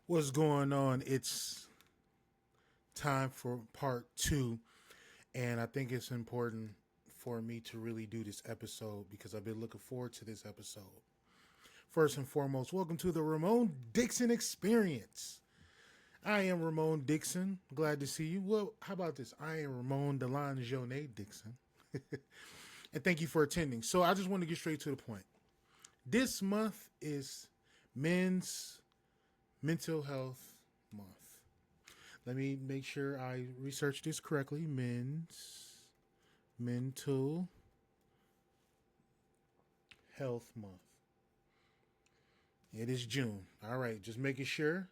What's going on? It's time for part two, and I think it's important for me to really do this episode because I've been looking forward to this episode. First and foremost, welcome to the Ramone Dixon experience. I am Ramone Dixon. Glad to see you. Well, how about this? I am Ramone Delanjonay Dixon. And thank you for attending. So I just want to get straight to the point. This month is Men's Mental Health Month. Let me make sure I research this correctly. Men's Mental Health Month. It is June. All right, just making sure.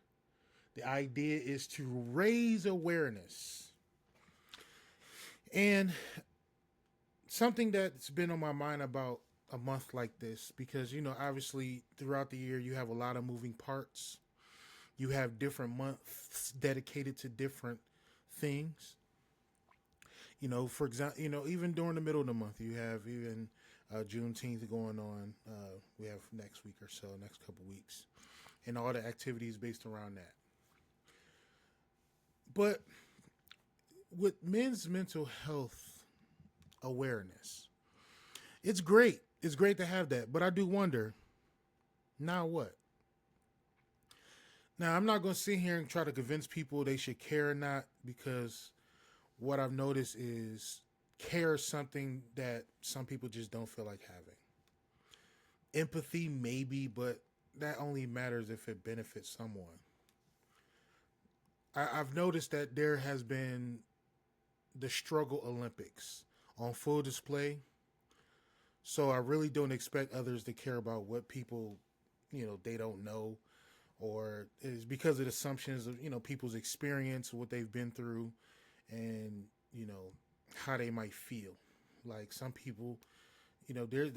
The idea is to raise awareness. And something that's been on my mind about a month like this, because, obviously throughout the year you have a lot of moving parts. You have different months dedicated to different things. For example, even during the middle of the month, you have even Juneteenth going on. We have next week or so, next couple weeks, and all the activities based around that. But with men's mental health awareness, it's great. It's great to have that. But I do wonder, now what? Now, I'm not going to sit here and try to convince people they should care or not, because what I've noticed is care is something that some people just don't feel like having. Empathy, maybe, but that only matters if it benefits someone. I've noticed that there has been the struggle Olympics on full display. So I really don't expect others to care about what people, they don't know, or it's because of assumptions of, people's experience, what they've been through, and, how they might feel. Like some people,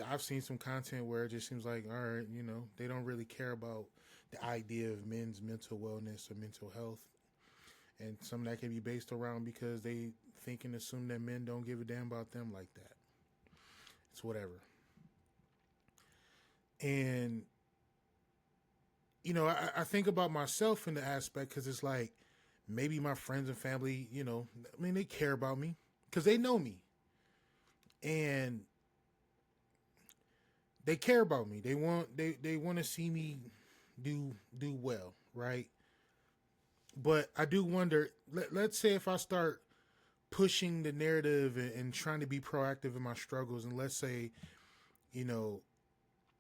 I've seen some content where it just seems like, all right, they don't really care about the idea of men's mental wellness or mental health. And some of that can be based around because they think and assume that men don't give a damn about them like that. It's whatever. And, I think about myself in the aspect because it's like maybe my friends and family, they care about me because they know me. And they care about me. They want to see me do well, right? But I do wonder. Let's say if I start pushing the narrative and trying to be proactive in my struggles, and let's say, you know,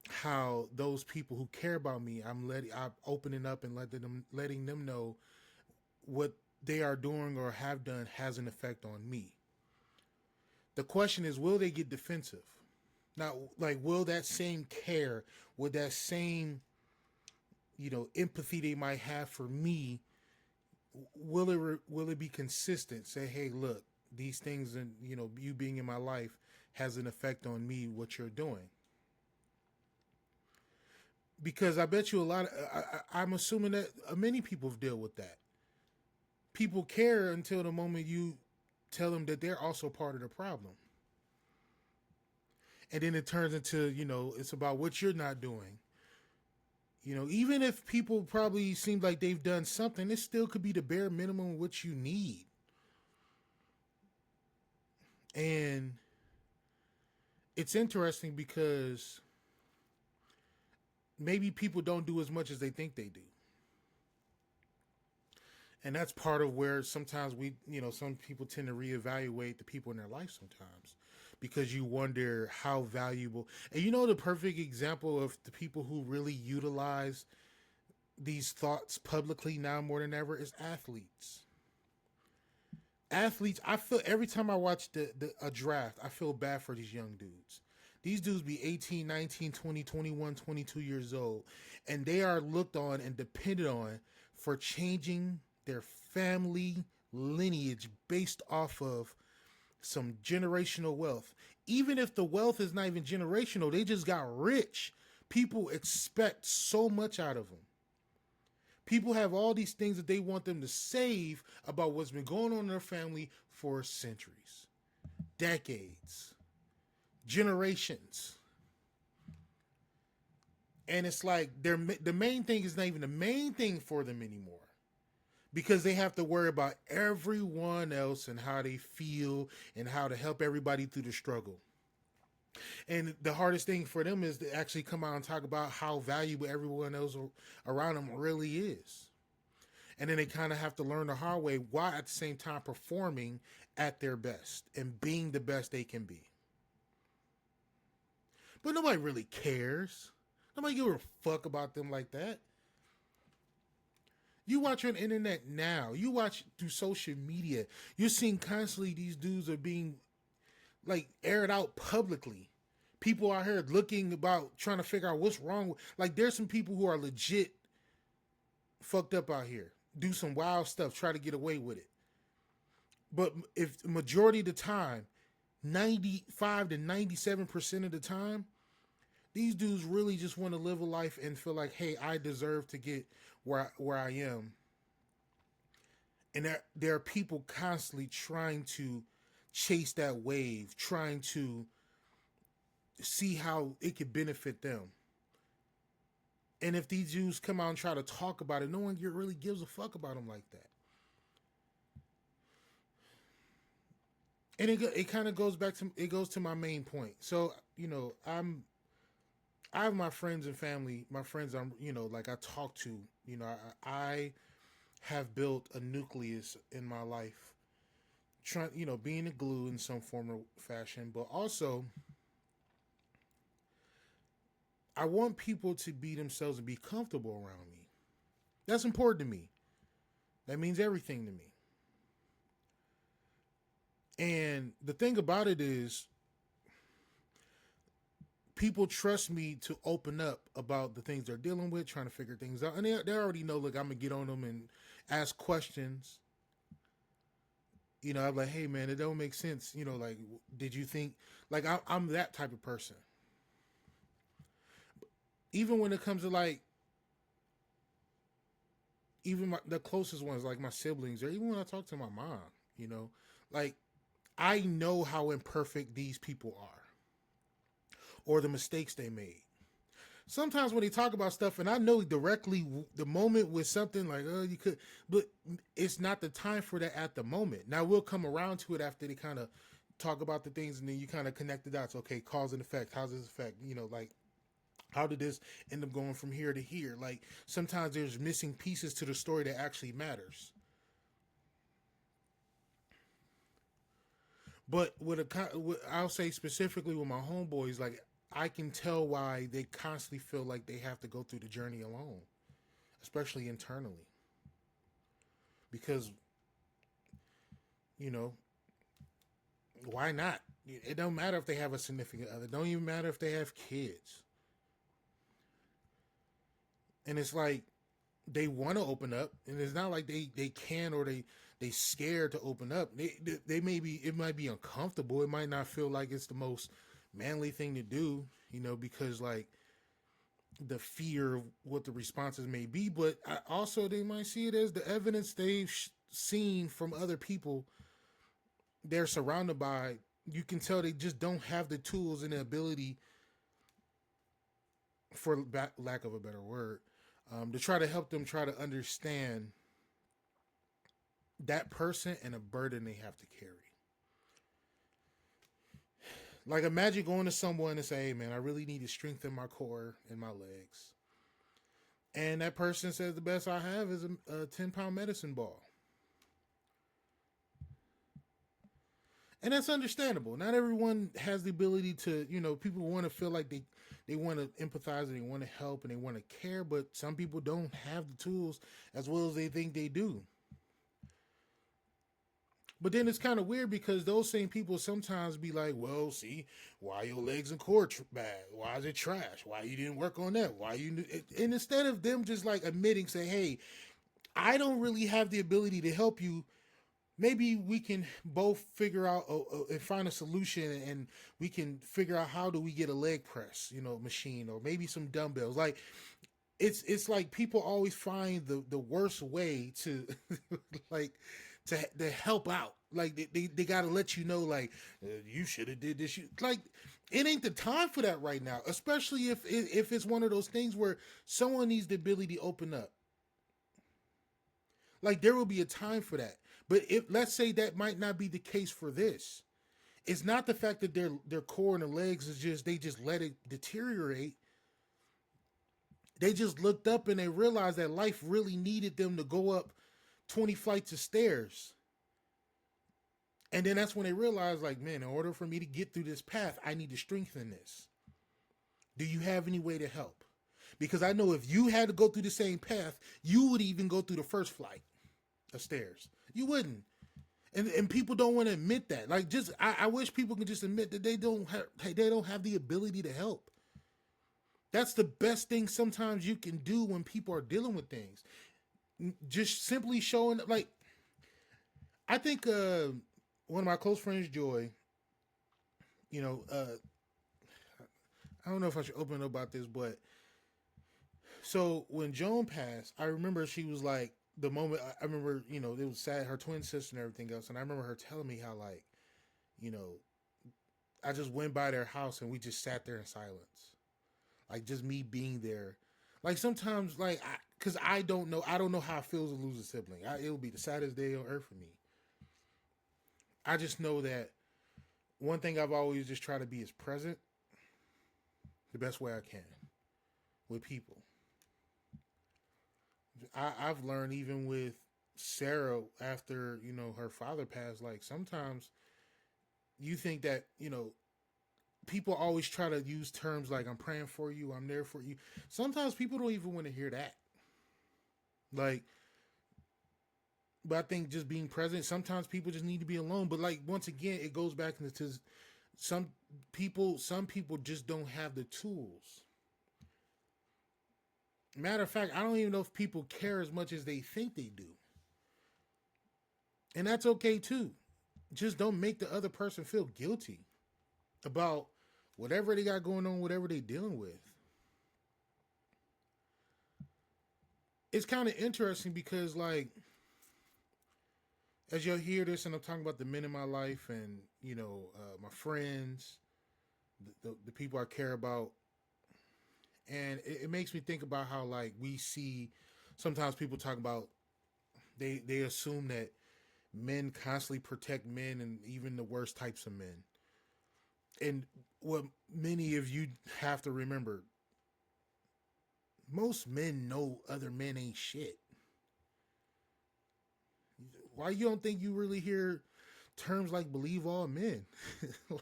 how those people who care about me, I'm opening up and letting them know what they are doing or have done has an effect on me. The question is, will they get defensive? Now, like, will that same care, will that same, empathy they might have for me, will it be consistent? Say, hey, look, these things and you being in my life has an effect on me. What you're doing, because I bet you a lot. I'm assuming that many people deal with that. People care until the moment you tell them that they're also part of the problem, and then it turns into it's about what you're not doing. Even if people probably seem like they've done something, it still could be the bare minimum of what you need. And it's interesting because maybe people don't do as much as they think they do. And that's part of where sometimes some people tend to reevaluate the people in their life sometimes, because you wonder how valuable. And the perfect example of the people who really utilize these thoughts publicly now more than ever is athletes. Athletes, I feel every time I watch a draft, I feel bad for these young dudes. These dudes be 18, 19, 20, 21, 22 years old, and they are looked on and depended on for changing their family lineage based off of some generational wealth. Even if the wealth is not even generational, they just got rich. People expect so much out of them. People have all these things that they want them to save about what's been going on in their family for centuries, decades, generations. And it's like the main thing is not even the main thing for them anymore, because they have to worry about everyone else and how they feel and how to help everybody through the struggle. And the hardest thing for them is to actually come out and talk about how valuable everyone else around them really is. And then they kind of have to learn the hard way while at the same time performing at their best and being the best they can be. But nobody really cares. Nobody give a fuck about them like that. You watch on the internet now, you watch through social media, you're seeing constantly these dudes are being like aired out publicly. People out here looking about trying to figure out what's wrong. Like there's some people who are legit fucked up out here, do some wild stuff, try to get away with it. But if majority of the time, 95 to 97% of the time, these dudes really just want to live a life and feel like, hey, I deserve to get where I am. And there are people constantly trying to chase that wave, trying to see how it could benefit them. And if these dudes come out and try to talk about it, no one really gives a fuck about them like that. And it kind of goes back to it goes to my main point. So I have my friends and family, my friends like I talk to. I have built a nucleus in my life, trying being a glue in some form or fashion, but also I want people to be themselves and be comfortable around me. That's important to me. That means everything to me. And the thing about it is, people trust me to open up about the things they're dealing with, trying to figure things out. And they already know, look, I'm going to get on them and ask questions. I'm like, hey, man, it don't make sense. Like, did you think, like, I'm that type of person. Even when it comes to, like, even the closest ones, like my siblings, or even when I talk to my mom, like, I know how imperfect these people are or the mistakes they made. Sometimes when they talk about stuff, and I know directly the moment with something like, oh, you could, but it's not the time for that at the moment. Now we'll come around to it after they kind of talk about the things, and then you kind of connect the dots. Okay, cause and effect. How's this affect? Like, how did this end up going from here to here? Like, sometimes there's missing pieces to the story that actually matters. But I'll say specifically with my homeboys, like I can tell why they constantly feel like they have to go through the journey alone, especially internally. Because, you know, why not? It don't matter if they have a significant other. It don't even matter if they have kids. And it's like they want to open up, and it's not like they can or they scared to open up. They may be, it might be uncomfortable. It might not feel like it's the most manly thing to do, because like the fear of what the responses may be. But also they might see it as the evidence they've seen from other people they're surrounded by. You can tell they just don't have the tools and the ability, for lack of a better word, to try to help them try to understand that person and a burden they have to carry. Like, imagine going to someone and say, hey, man, I really need to strengthen my core and my legs. And that person says the best I have is a 10-pound medicine ball. And that's understandable. Not everyone has the ability to, people want to feel like they want to empathize and they want to help and they want to care, but some people don't have the tools as well as they think they do. But then it's kind of weird because those same people sometimes be like, well, see, why your legs and core bad? Why is it trash? Why you didn't work on that? Why you... And instead of them just like admitting, say, hey, I don't really have the ability to help you, maybe we can both figure out and find a solution, and we can figure out how do we get a leg press, machine, or maybe some dumbbells. Like, it's like people always find the worst way to like to help out. Like they got to let you know, like you should have did this. Like it ain't the time for that right now, especially if it's one of those things where someone needs the ability to open up. Like there will be a time for that. But if let's say that might not be the case for this, it's not the fact that their core and their legs is just they just let it deteriorate. They just looked up and they realized that life really needed them to go up 20 flights of stairs. And then that's when they realized, like, man, in order for me to get through this path, I need to strengthen this. Do you have any way to help? Because I know if you had to go through the same path, you would even go through the first flight of stairs. You wouldn't. And people don't want to admit that. Like, just I wish people could just admit that they don't have the ability to help. That's the best thing sometimes you can do when people are dealing with things. Just simply showing, like, I think one of my close friends, Joy, you know, I don't know if I should open up about this, but so when Joan passed, I remember she was like, the moment, I remember, you know, it was sad, her twin sister and everything else. And I remember her telling me how, like, you know, I just went by their house and we just sat there in silence. Like, just me being there. Like, sometimes, like, because I don't know how it feels to lose a sibling. It'll be the saddest day on earth for me. I just know that one thing I've always just tried to be is present the best way I can with people. I've learned even with Sarah after, you know, her father passed, like sometimes you think that, you know, people always try to use terms like I'm praying for you, I'm there for you. Sometimes people don't even want to hear that. Like, but I think just being present, sometimes people just need to be alone. But like once again, it goes back into some people just don't have the tools. Matter of fact, I don't even know if people care as much as they think they do. And that's okay too. Just don't make the other person feel guilty about whatever they got going on, whatever they dealing with. It's kind of interesting because, like, as you'll hear this, and I'm talking about the men in my life and, you know, my friends, the people I care about, and it makes me think about how, like, we see sometimes people talk about they assume that men constantly protect men and even the worst types of men. And what many of you have to remember, most men know other men ain't shit. Why you don't think you really hear terms like believe all men?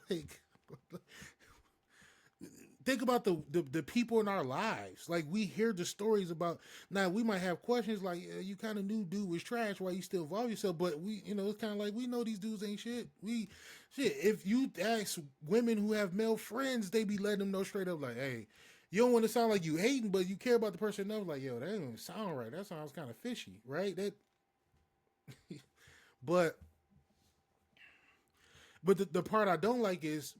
Like, think about the people in our lives. Like, we hear the stories about, now we might have questions like, you kind of knew dude was trash, why you still involve yourself? But we, you know, it's kind of like, we know these dudes ain't shit. If you ask women who have male friends, they be letting them know straight up like, hey, you don't want to sound like you hating, but you care about the person enough. Like, yo, that don't sound right. That sounds kind of fishy, right? That, but the part I don't like is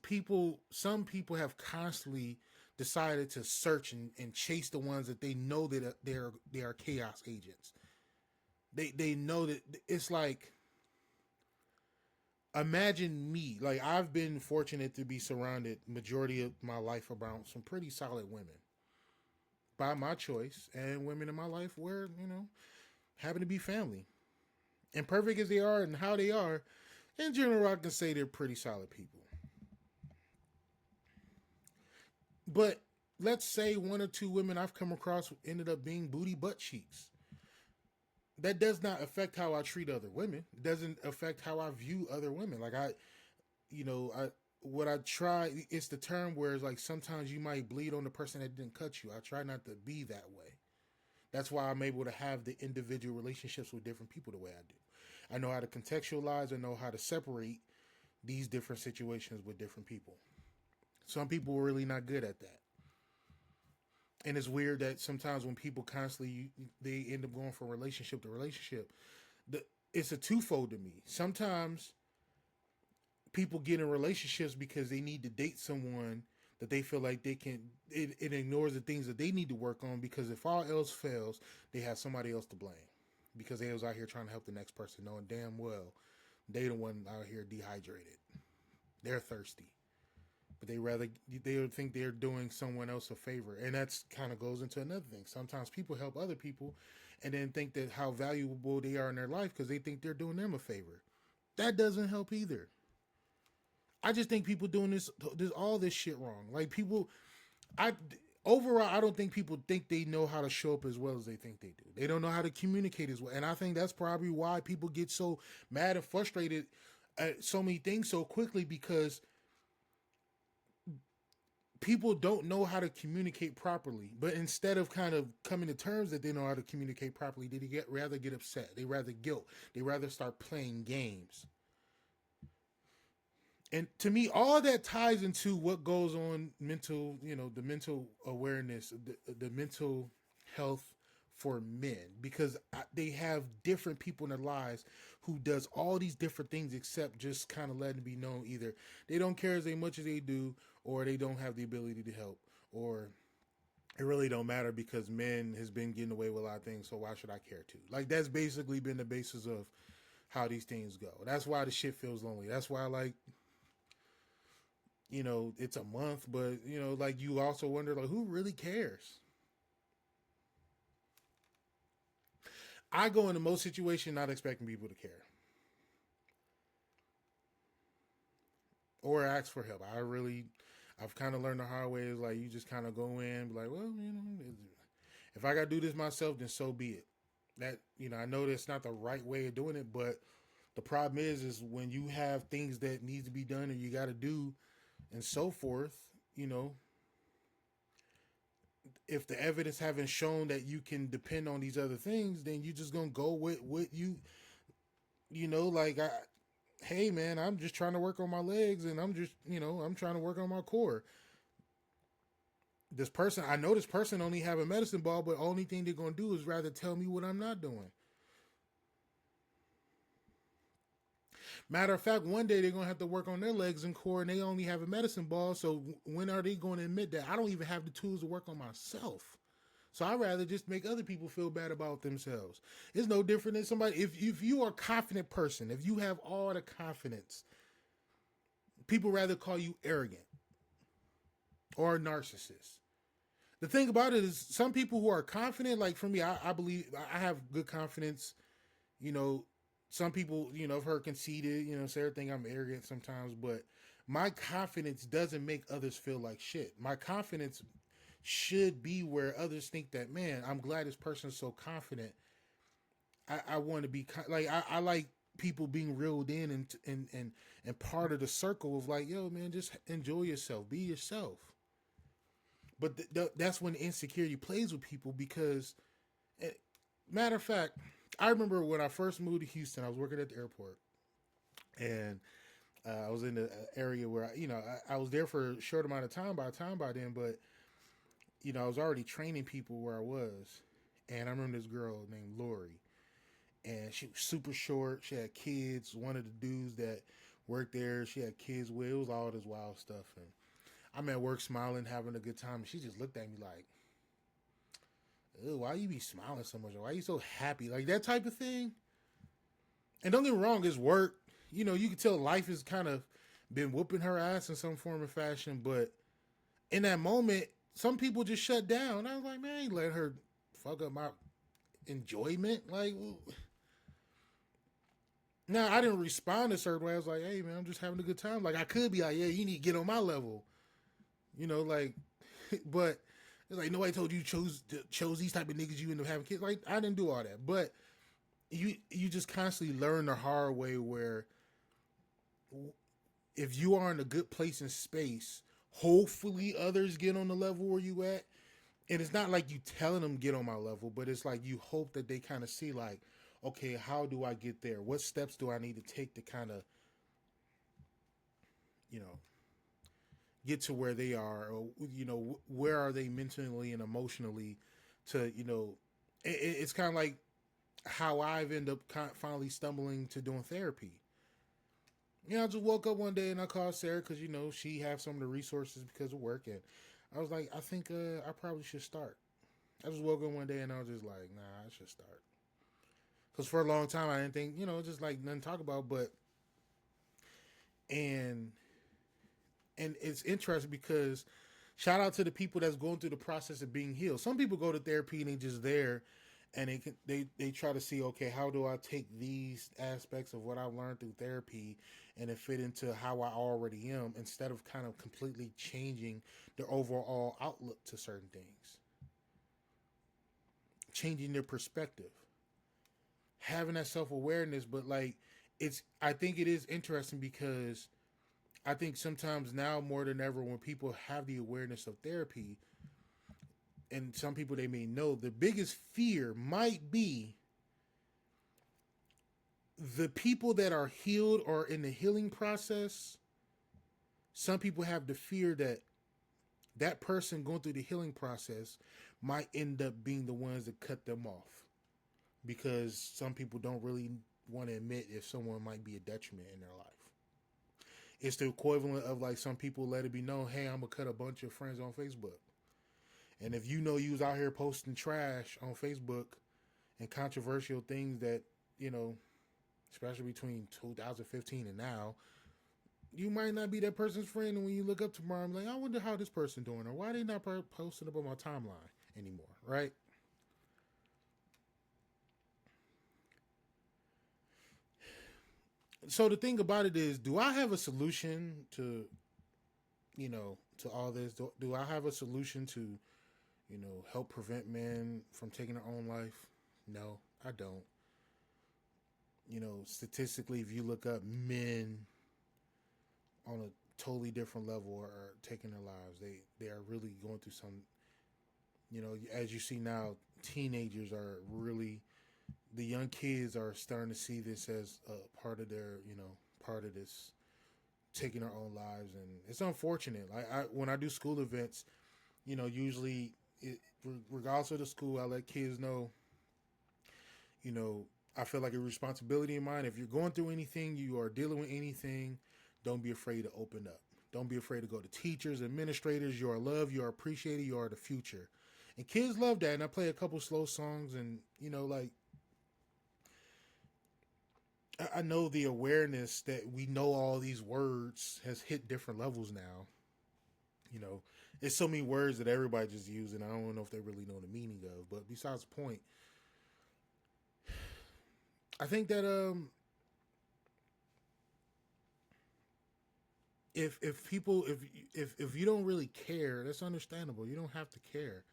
some people have constantly decided to search and chase the ones that they know that they are chaos agents. They know that it's like, imagine me. Like, I've been fortunate to be surrounded majority of my life around some pretty solid women by my choice, and women in my life where, you know, happen to be family. And perfect as they are and how they are, in general, I can say they're pretty solid people. But let's say one or two women I've come across ended up being booty butt cheeks. That does not affect how I treat other women. It doesn't affect how I view other women. Like, you know, what I try, it's the term where it's like sometimes you might bleed on the person that didn't cut you. I try not to be that way. That's why I'm able to have the individual relationships with different people the way I do. I know how to contextualize. I know how to separate these different situations with different people. Some people are really not good at that. And it's weird that sometimes when people constantly they end up going from relationship to relationship, it's a twofold to me. Sometimes people get in relationships because they need to date someone that they feel like they can. It ignores the things that they need to work on because if all else fails, they have somebody else to blame. because they was out here trying to help the next person, knowing damn well they the one out here dehydrated. They're thirsty, but they would think they're doing someone else a favor, and that's kind of goes into another thing. Sometimes people help other people, and then think that how valuable they are in their life because they think they're doing them a favor. That doesn't help either. I just think people doing this all this shit wrong. Like people, I overall, I don't think people think they know how to show up as well as they think they do. They don't know how to communicate as well, and I think that's probably why people get so mad and frustrated at so many things so quickly because people don't know how to communicate properly. But instead of kind of coming to terms that they know how to communicate properly, they rather get upset. They rather guilt. They rather start playing games. And to me, all that ties into what goes on mental, the mental awareness, the mental health for men, because they have different people in their lives who does all these different things except just kind of letting it be known either they don't care as much as they do, or they don't have the ability to help, or it really don't matter because men has been getting away with a lot of things, so why should I care too? Like that's basically been the basis of how these things go. That's why the shit feels lonely. That's why like it's a month, but like you also wonder like who really cares? I go into most situations not expecting people to care or ask for help. I've kind of learned the hard way is like you just kind of go in, be like, well, if I got to do this myself, then so be it. That I know that's not the right way of doing it, but the problem is when you have things that needs to be done and you got to do and so forth, if the evidence haven't shown that you can depend on these other things, then you just gonna go with what like hey man, I'm just trying to work on my legs and I'm just I'm trying to work on my core. I know this person only have a medicine ball, but only thing they're gonna do is rather tell me what I'm not doing. Matter of fact, one day they're gonna have to work on their legs and core, and they only have a medicine ball. So when are they going to admit that I don't even have the tools to work on myself? So I'd rather just make other people feel bad about themselves. It's no different than somebody. If you are a confident person, if you have all the confidence, people rather call you arrogant or a narcissist. The thing about it is some people who are confident, like for me, I believe I have good confidence. You know, some people, I've heard conceited, say everything I'm arrogant sometimes, but my confidence doesn't make others feel like shit. My confidence should be where others think that, man, I'm glad this person's so confident. I want to be like I like people being reeled in and part of the circle of like, yo, man, just enjoy yourself, be yourself. But that's when insecurity plays with people because, eh, matter of fact, I remember when I first moved to Houston, I was working at the airport, and I was in the area where I was there for a short amount of time by then, but I was already training people where I was, and I remember this girl named Lori, and she was super short. She had kids. One of the dudes that worked there, she had kids with. It was all this wild stuff, and I'm at work smiling, having a good time, and she just looked at me like, "Ew, why you be smiling so much? Why you so happy?" Like that type of thing. And don't get me wrong, it's work. You can tell life has kind of been whooping her ass in some form or fashion, but in that moment, some people just shut down. I was like, man, I ain't let her fuck up my enjoyment. Like, now I didn't respond a certain way. I was like, hey man, I'm just having a good time. Like I could be like, yeah, you need to get on my level. Like, but it's like nobody told you chose these type of niggas you end up having kids. Like I didn't do all that, but you just constantly learn the hard way where if you are in a good place and space, hopefully others get on the level where you at. And it's not like you telling them get on my level, but it's like you hope that they kind of see like, okay, how do I get there? What steps do I need to take to kind of, you know, get to where they are, or where are they mentally and emotionally to, it's kind of like how I've ended up finally stumbling to doing therapy. I just woke up one day and I called Sarah because she have some of the resources because of work, and I was like, I think I probably should start. I just woke up one day and I was just like, nah, I should start. Because for a long time I didn't think, just like nothing to talk about. But and and it's interesting because shout out to the people that's going through the process of being healed. Some people go to therapy and they just there, and they try to see, okay, how do I take these aspects of what I've learned through therapy and it fit into how I already am, instead of kind of completely changing their overall outlook to certain things, changing their perspective, having that self awareness. But like, I think it is interesting because I think sometimes now more than ever, when people have the awareness of therapy, and some people they may know, the biggest fear might be the people that are healed or in the healing process. Some people have the fear that that person going through the healing process might end up being the ones that cut them off, because some people don't really want to admit if someone might be a detriment in their life. It's the equivalent of like some people let it be known, hey, I'm gonna cut a bunch of friends on Facebook. And if you know you was out here posting trash on Facebook and controversial things that, you know, especially between 2015 and now, you might not be that person's friend. And when you look up tomorrow, I'm like, I wonder how this person doing, or why they not posting up on my timeline anymore, right? So the thing about it is, do I have a solution to, to all this? Do I have a solution to, help prevent men from taking their own life? No, I don't. Statistically, if you look up, men on a totally different level are taking their lives. They are really going through some. As you see now, teenagers are really, the young kids are starting to see this as a part of their, part of this taking their own lives, and it's unfortunate. Like when I do school events, usually regardless of the school, I let kids know, you know, I feel like a responsibility of mine. If you're going through anything, you are dealing with anything, don't be afraid to open up. Don't be afraid to go to teachers, administrators. You are loved, you are appreciated, you are the future. And kids love that. And I play a couple slow songs, and like, I know the awareness that we know all these words has hit different levels now. You know, it's so many words that everybody just uses, and I don't know if they really know the meaning of. But besides the point, I think that if people if you don't really care, that's understandable. You don't have to care.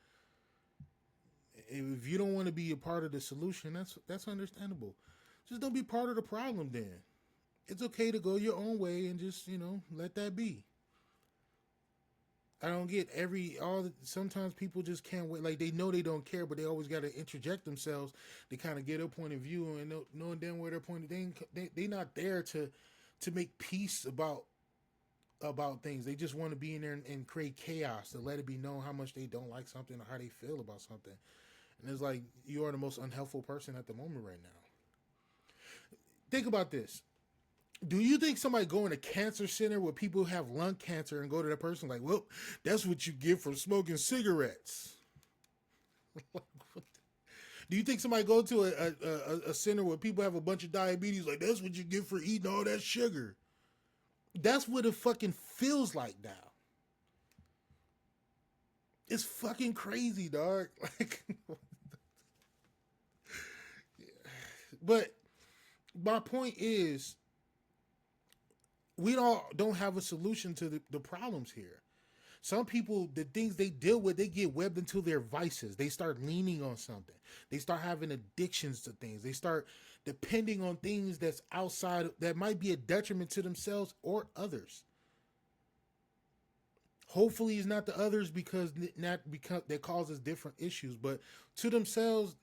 If you don't want to be a part of the solution, that's understandable. Just don't be part of the problem. Then it's okay to go your own way and just let that be. I don't get sometimes people just can't wait. Like, they know they don't care, but they always got to interject themselves to kind of get a point of view, and knowing damn where their point. They not there to make peace about things. They just want to be in there and create chaos, to let it be known how much they don't like something or how they feel about something. And it's like, you are the most unhelpful person at the moment right now. Think about this. Do you think somebody go in a cancer center where people have lung cancer and go to that person like, well, that's what you get from smoking cigarettes? Do you think somebody go to a center where people have a bunch of diabetes, like, that's what you get for eating all that sugar? That's what it fucking feels like now. It's fucking crazy, dog. Like, but my point is, we don't have a solution to the problems here. Some people, the things they deal with, they get webbed into their vices. They start leaning on something. They start having addictions to things. They start depending on things that's outside, that might be a detriment to themselves or others. Hopefully, it's not the others, because that causes different issues, but to themselves,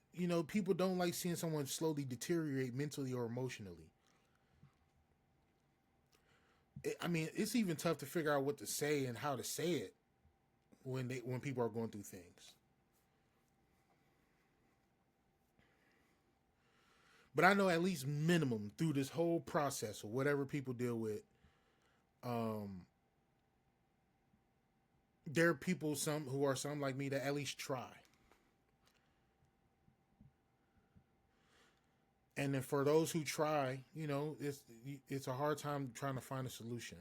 people don't like seeing someone slowly deteriorate mentally or emotionally. I mean, it's even tough to figure out what to say and how to say it when people are going through things. But I know, at least minimum, through this whole process or whatever people deal with, um, there are people, some like me, that at least try. And then for those who try, it's a hard time trying to find a solution.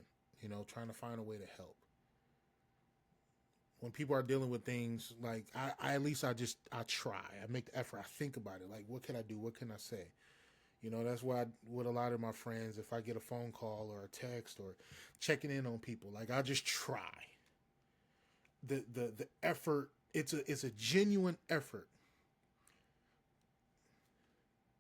Trying to find a way to help. When people are dealing with things like I at least I try. I make the effort. I think about it. Like, what can I do? What can I say? That's why with a lot of my friends, if I get a phone call or a text or checking in on people, like I just try. The effort, it's a genuine effort.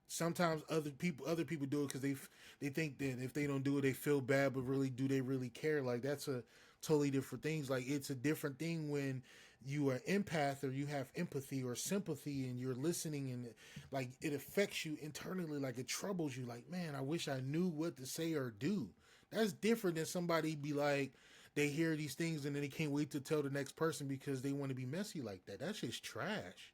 Sometimes other people do it because they think that if they don't do it, they feel bad. But really, do they really care? Like, that's a totally different things. Like, it's a different thing when you are empath or you have empathy or sympathy and you're listening, and like it affects you internally. Like, it troubles you. Like, man, I wish I knew what to say or do. That's different than somebody be like, they hear these things and then they can't wait to tell the next person because they want to be messy like that. That's just trash.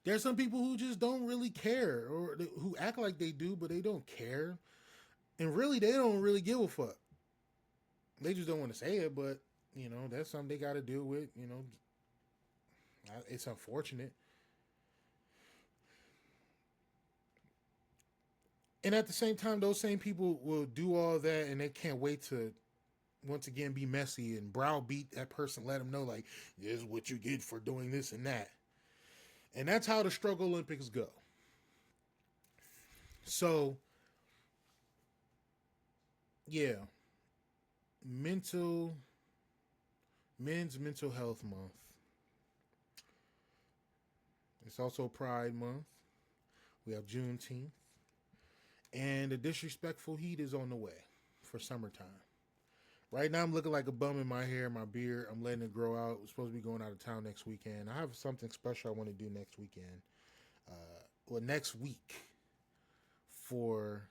There's some people who just don't really care, or who act like they do, but they don't care. And really, they don't really give a fuck. They just don't want to say it, but that's something they got to deal with. It's unfortunate. And at the same time, those same people will do all that, and they can't wait to once again be messy and browbeat that person. Let them know, like, this is what you get for doing this and that. And that's how the struggle Olympics go. So yeah, mental men's mental health month. It's also Pride Month. We have Juneteenth. And the disrespectful heat is on the way for summertime. Right now, I'm looking like a bum in my hair, my beard. I'm letting it grow out. We're supposed to be going out of town next weekend. I have something special I want to do next weekend. Next week for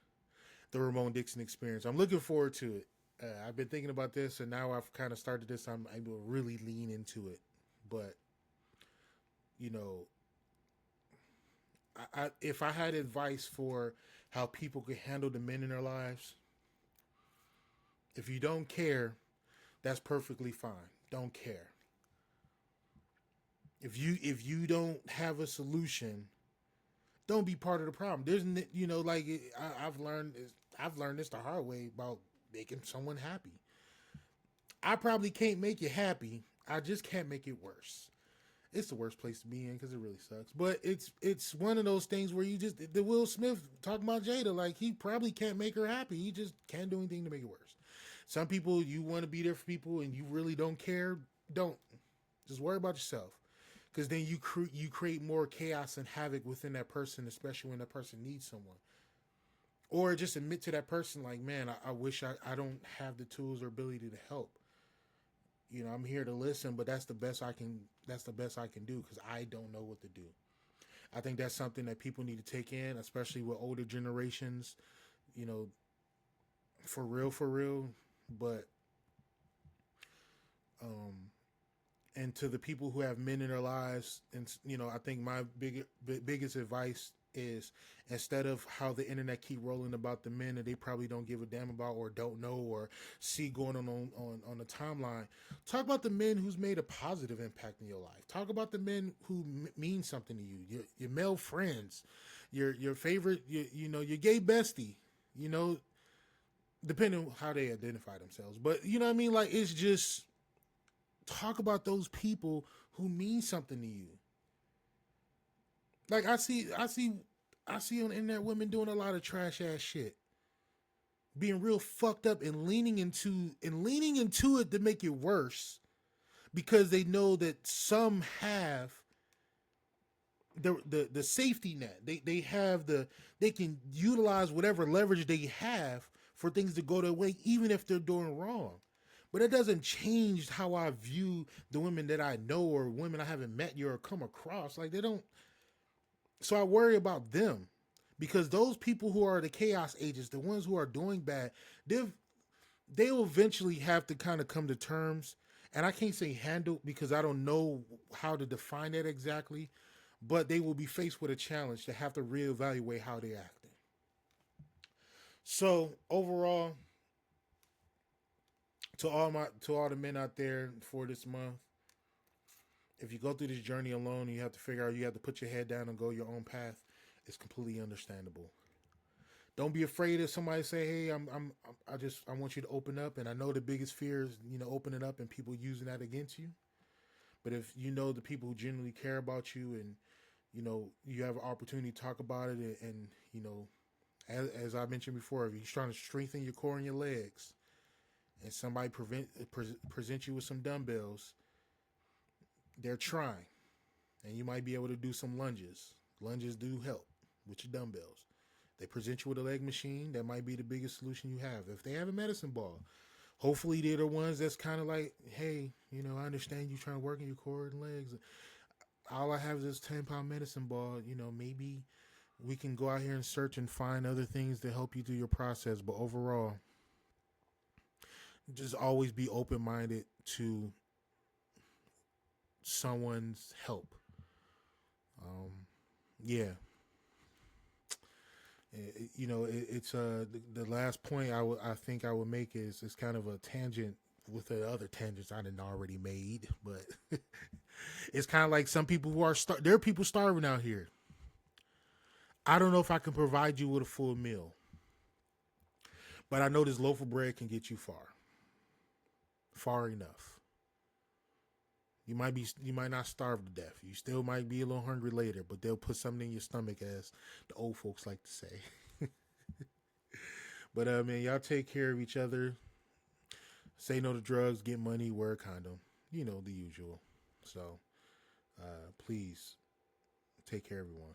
the Ramone Dixon experience. I'm looking forward to it. I've been thinking about this, and now I've kind of started this. I'm able to really lean into it. But, you know, if I had advice for how people could handle the men in their lives, if you don't care, that's perfectly fine. Don't care. If you don't have a solution, don't be part of the problem. There's like I've learned this the hard way about making someone happy. I probably can't make you happy. I just can't make it worse. It's the worst place to be in because it really sucks. But it's one of those things where you just the Will Smith talking about Jada, like he probably can't make her happy. He just can't do anything to make it worse. Some people you want to be there for people and you really don't care. Don't just worry about yourself because then you create more chaos and havoc within that person, especially when that person needs someone. Or just admit to that person, like, man, I wish I don't have the tools or ability to help. I'm here to listen, but that's the best I can. That's the best I can do because I don't know what to do. I think that's something that people need to take in, especially with older generations. You know, for real, for real. But um, and to the people who have men in their lives, and I think my biggest advice is instead of how the internet keep rolling about the men that they probably don't give a damn about or don't know or see going on the timeline, talk about the men who's made a positive impact in your life. Talk about the men who mean something to you, your male friends, your favorite, your gay bestie, you know, depending on how they identify themselves. But you know what I mean? Like, it's just talk about those people who mean something to you. Like, I see on the internet women doing a lot of trash ass shit, being real fucked up and leaning into it to make it worse because they know that some have the safety net. They have they can utilize whatever leverage they have for things to go their way, even if they're doing wrong. But it doesn't change how I view the women that I know or women I haven't met yet or come across. Like, they don't. So I worry about them because those people who are the chaos agents, the ones who are doing bad, they'll eventually have to kind of come to terms. And I can't say handle because I don't know how to define that exactly, but they will be faced with a challenge to have to reevaluate how they're acting. So overall, to all the men out there for this month, if you go through this journey alone, you have to figure out you have to put your head down and go your own path. It's completely understandable. Don't be afraid if somebody say, "Hey, I want you to open up." And I know the biggest fear is, opening up and people using that against you. But if you know the people who genuinely care about you, and you have an opportunity to talk about it, and as I mentioned before, if you're trying to strengthen your core and your legs, and somebody present you with some dumbbells, they're trying, and you might be able to do some lunges. Lunges do help with your dumbbells. They present you with a leg machine. That might be the biggest solution you have. If they have a medicine ball, hopefully they're the ones that's kind of like, hey, I understand you trying to work in your core and legs. All I have is this 10-pound medicine ball. Maybe we can go out here and search and find other things to help you through your process. But overall, just always be open minded to someone's help. Yeah, it's the last point I think I would make is it's kind of a tangent with the other tangents I didn't already made, but it's kind of like some people who there are people starving out here. I don't know if I can provide you with a full meal, but I know this loaf of bread can get you far enough. You might not starve to death. You still might be a little hungry later, but they'll put something in your stomach, as the old folks like to say. But man, y'all take care of each other. Say no to drugs, get money, wear a condom. The usual. So please take care, everyone.